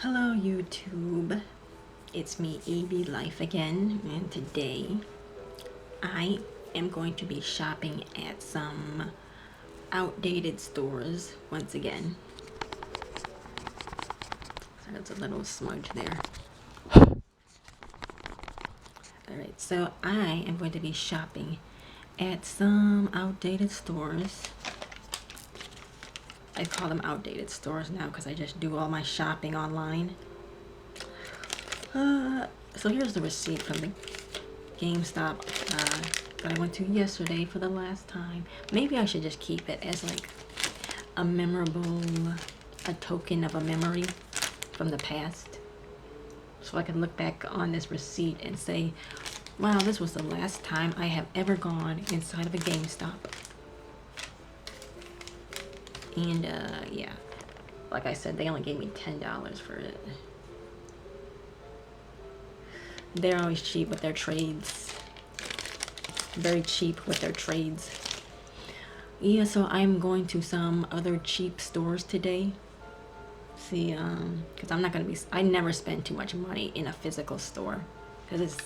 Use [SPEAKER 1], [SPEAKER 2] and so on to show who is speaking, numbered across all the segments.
[SPEAKER 1] Hello YouTube, it's me AB Life again, and today I am going to be shopping at some outdated stores once again. So that's a little smudge there. Alright, so I am going to be shopping at some outdated stores. I call them outdated stores now because I just do all my shopping online. So here's the receipt from the GameStop that I went to yesterday for the last time. Maybe I should just keep it as like a token of a memory from the past. So I can look back on this receipt and say, wow, this was the last time I have ever gone inside of a GameStop. And yeah, like I said, they only gave me $10 for it. They're always cheap with their trades. Very cheap with their trades. Yeah, so I'm going to some other cheap stores today. See, because I'm not gonna be. I never spend too much money in a physical store, because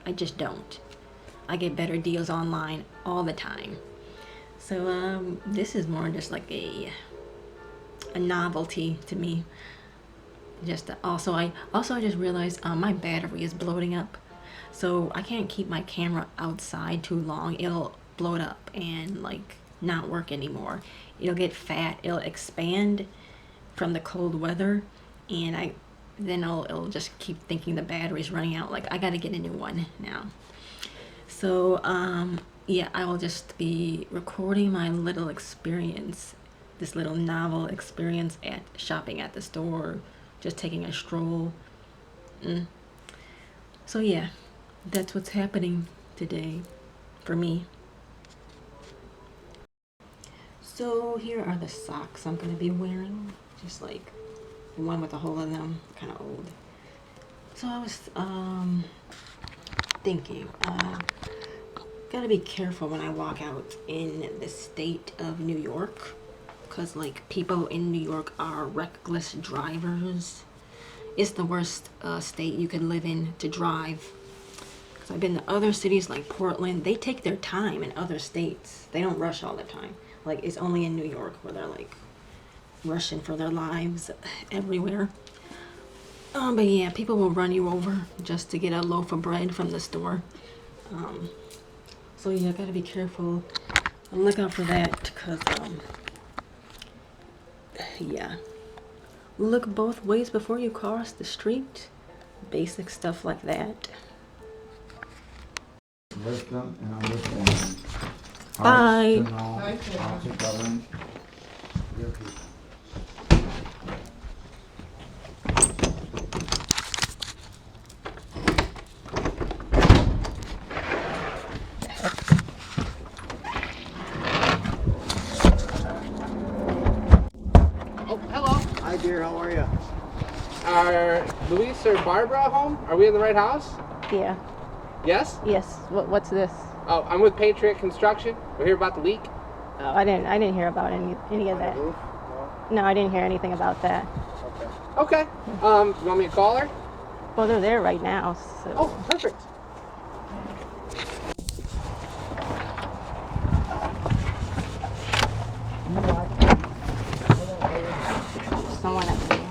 [SPEAKER 1] I just don't. I get better deals online all the time. So this is more just like a novelty to me. Just I just realized my battery is bloating up, so I can't keep my camera outside too long. It'll bloat up and like not work anymore. It'll get fat. It'll expand from the cold weather, and it'll just keep thinking the battery's running out. Like I gotta get a new one now. So yeah, I will just be recording my little experience, this little novel experience at shopping at the store. Just taking a stroll. So yeah, that's what's happening today for me. So here are the socks I'm gonna be wearing. Just like one with a hole in them, kind of old. So I was thinking, gotta be careful when I walk out in the state of New York, because like people in New York are reckless drivers. It's the worst state you could live in to drive. Because I've been to other cities like Portland. They take their time in other states. They don't rush all the time. Like it's only in New York where they're like rushing for their lives everywhere. But yeah, people will run you over just to get a loaf of bread from the store. So yeah, gotta be careful and look out for that, because yeah, look both ways before you cross the street. Basic stuff like that.
[SPEAKER 2] Lift them and I'm lifting.
[SPEAKER 1] Bye.
[SPEAKER 2] I'll take that one.
[SPEAKER 3] Oh, hello.
[SPEAKER 2] Hi dear, how are you?
[SPEAKER 3] Are Luis or Barbara home? Are we in the right house?
[SPEAKER 4] Yeah.
[SPEAKER 3] Yes?
[SPEAKER 4] Yes. What's this?
[SPEAKER 3] Oh, I'm with Patriot Construction. We're here about the leak.
[SPEAKER 4] Oh, I didn't hear about any of that. No, I didn't hear anything about that.
[SPEAKER 3] Okay. You want me to call her?
[SPEAKER 4] Well, they're there right now. So.
[SPEAKER 3] Oh, perfect.
[SPEAKER 4] Someone at the door.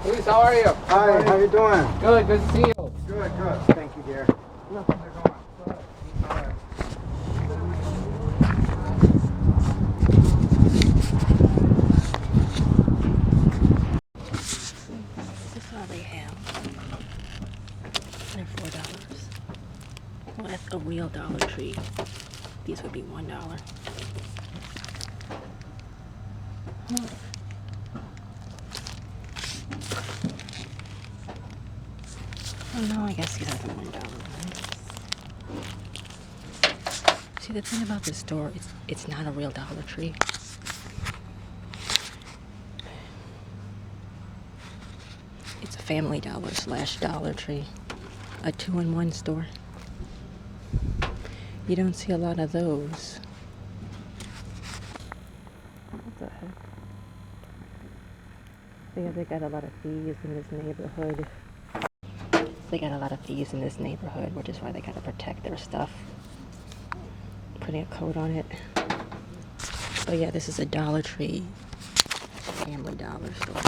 [SPEAKER 3] Luis, how are you?
[SPEAKER 2] Hi, how you doing?
[SPEAKER 3] Good. Good to see you.
[SPEAKER 2] Good, good. Thank you dear.
[SPEAKER 4] Look.
[SPEAKER 1] This is all they have. They're $4. Well, that's a real Dollar Tree. These would be $1. Oh no, I guess these are the $1 ones. See, the thing about this store, it's not a real Dollar Tree. It's a Family Dollar / Dollar Tree. A 2-in-1 store. You don't see a lot of those.
[SPEAKER 4] Yeah, they got a lot of thieves in this neighborhood. They got a lot of thieves in this neighborhood, which is why they gotta protect their stuff. Putting a coat on it. But yeah, this is a Dollar Tree, Family Dollar store.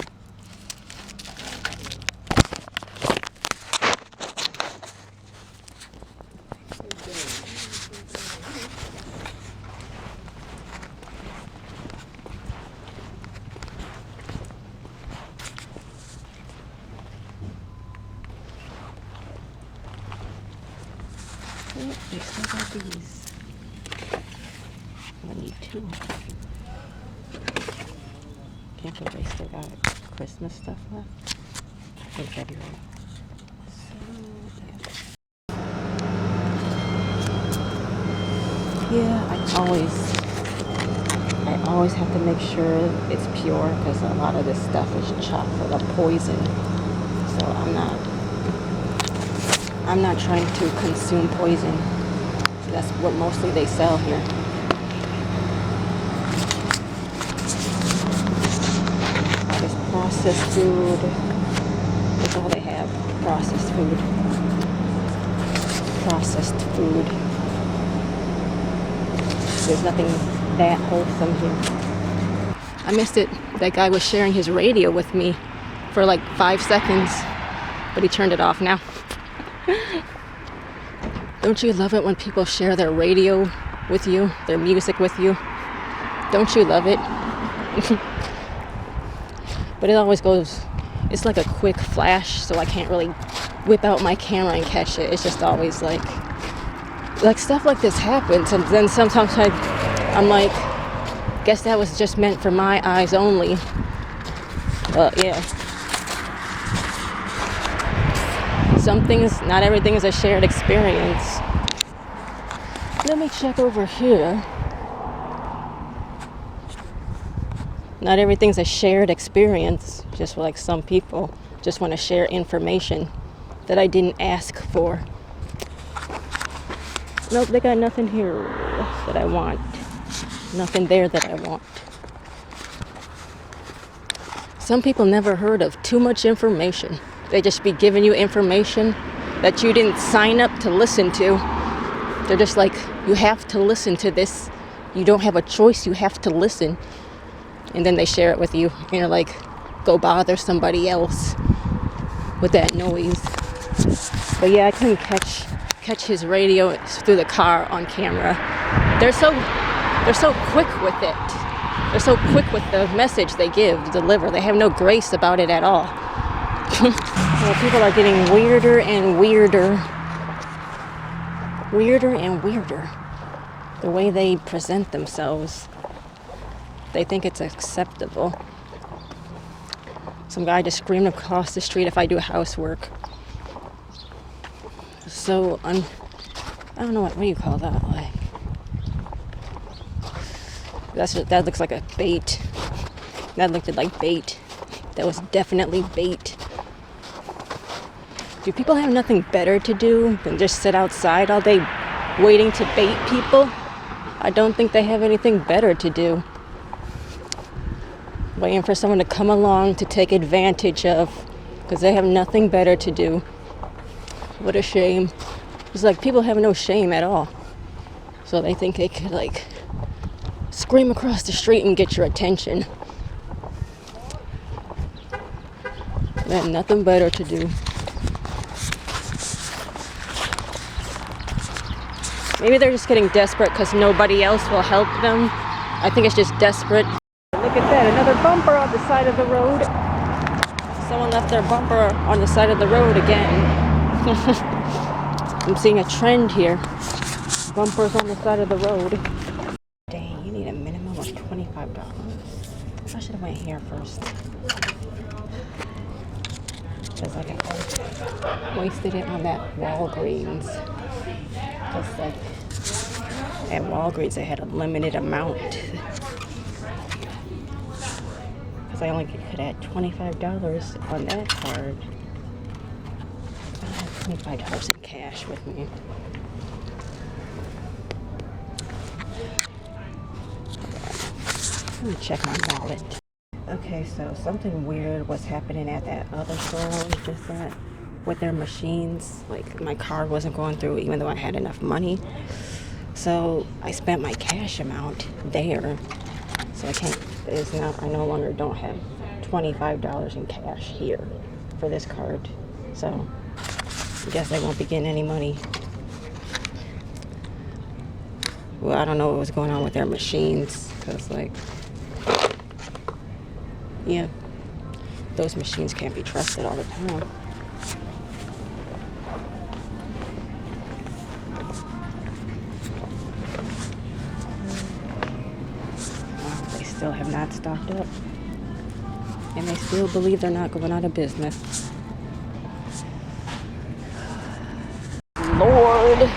[SPEAKER 4] Oh, they still got these. I need two. Can't believe they still got Christmas stuff left in February. Yeah, I always have to make sure it's pure because a lot of this stuff is chock full of poison. So I'm not trying to consume poison. That's what mostly they sell here. All this processed food. That's all they have. Processed food. Processed food. There's nothing that wholesome here. I missed it. That guy was sharing his radio with me for like 5 seconds, but he turned it off now. Don't you love it when people share their radio with you, their music with you? Don't you love it? But it always goes, it's like a quick flash, so I can't really whip out my camera and catch it. It's just always like stuff like this happens, and then sometimes I'm like, guess that was just meant for my eyes only. But yeah. Some things, not everything is a shared experience. Let me check over here. Not everything's a shared experience. Just like some people just want to share information that I didn't ask for. Nope, they got nothing here that I want. Nothing there that I want. Some people never heard of too much information. They just be giving you information that you didn't sign up to listen to. They're just like, you have to listen to this. You don't have a choice, you have to listen. And then they share it with you. And you're like, go bother somebody else with that noise. But yeah, I couldn't catch his radio through the car on camera. They're so quick with it. They're so quick with the message they deliver. They have no grace about it at all. Well, people are getting weirder and weirder. Weirder and weirder. The way they present themselves. They think it's acceptable. Some guy just screamed across the street if I do housework. So I don't know what do you call that? Like that looks like a bait. That looked like bait. That was definitely bait. Do people have nothing better to do than just sit outside all day waiting to bait people? I don't think they have anything better to do. Waiting for someone to come along to take advantage of because they have nothing better to do. What a shame. It's like people have no shame at all. So they think they could like scream across the street and get your attention. They have nothing better to do. Maybe they're just getting desperate because nobody else will help them. I think it's just desperate. Look at that, another bumper on the side of the road. Someone left their bumper on the side of the road again. I'm seeing a trend here. Bumpers on the side of the road. Dang, you need a minimum of $25. I should have went here first. Because like I wasted it on that Walgreens. Because like at Walgreens they had a limited amount. Because I only could add $25 on that card. I have $25 in cash with me. Let me check my wallet. Okay, so something weird was happening at that other store I was just at with their machines. Like, my card wasn't going through even though I had enough money. So I spent my cash amount there. So I no longer don't have $25 in cash here for this card. So I guess I won't be getting any money. Well, I don't know what was going on with their machines, because, like, yeah, those machines can't be trusted all the time. Well, they still have not stocked up. And they still believe they're not going out of business. Lord,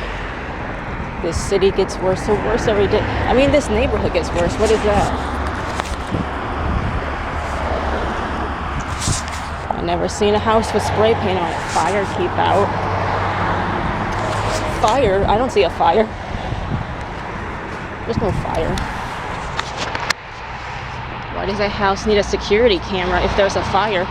[SPEAKER 4] this city gets worse and worse every day. I mean, this neighborhood gets worse. What is that? I've never seen a house with spray paint on it. Fire, keep out. Fire? I don't see a fire. There's no fire. Why does a house need a security camera if there's a fire?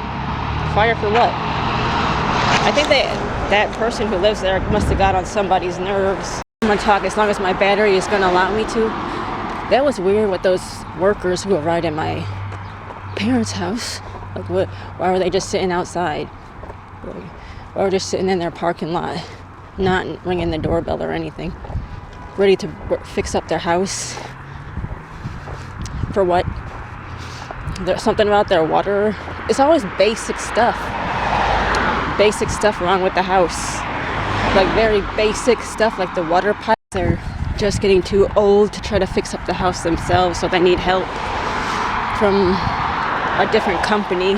[SPEAKER 4] Fire for what? I think that person who lives there must have got on somebody's nerves. I'm gonna talk as long as my battery is gonna allow me to. That was weird with those workers who arrived at my parents' house. Like, why were they just sitting outside? Why were they just sitting in their parking lot, not ringing the doorbell or anything, ready to fix up their house? For what? There's something about their water. It's always basic stuff. Basic stuff wrong with the house. Like, very basic stuff, like the water pipes. They're just getting too old to try to fix up the house themselves, so they need help from a different company.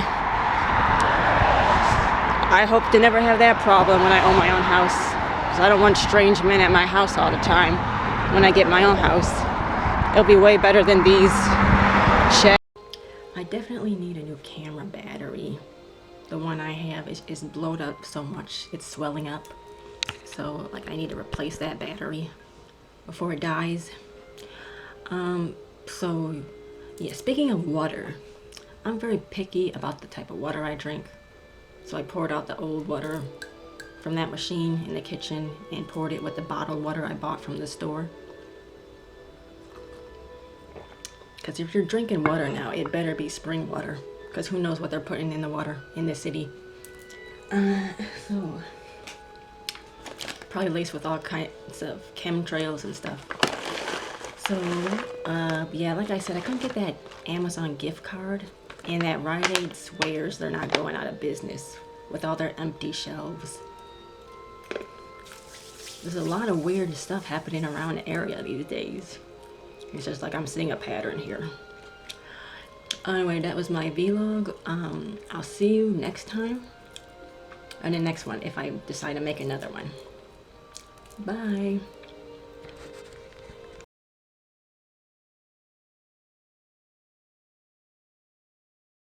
[SPEAKER 4] I hope to never have that problem when I own my own house, because I don't want strange men at my house all the time. When I get my own house, it'll be way better than these sheds. I definitely need a new camera battery. The one I have is blowed up so much, it's swelling up. So, like, I need to replace that battery before it dies. So, yeah, speaking of water, I'm very picky about the type of water I drink. So I poured out the old water from that machine in the kitchen and poured it with the bottled water I bought from the store. Because if you're drinking water now, it better be spring water. Because who knows what they're putting in the water in this city. So, probably laced with all kinds of chemtrails and stuff. So, yeah, like I said, I couldn't get that Amazon gift card. And that Rite Aid swears they're not going out of business with all their empty shelves. There's a lot of weird stuff happening around the area these days. It's just like I'm seeing a pattern here. Anyway, that was my vlog. I'll see you next time. And the next one, if I decide to make another one. Bye.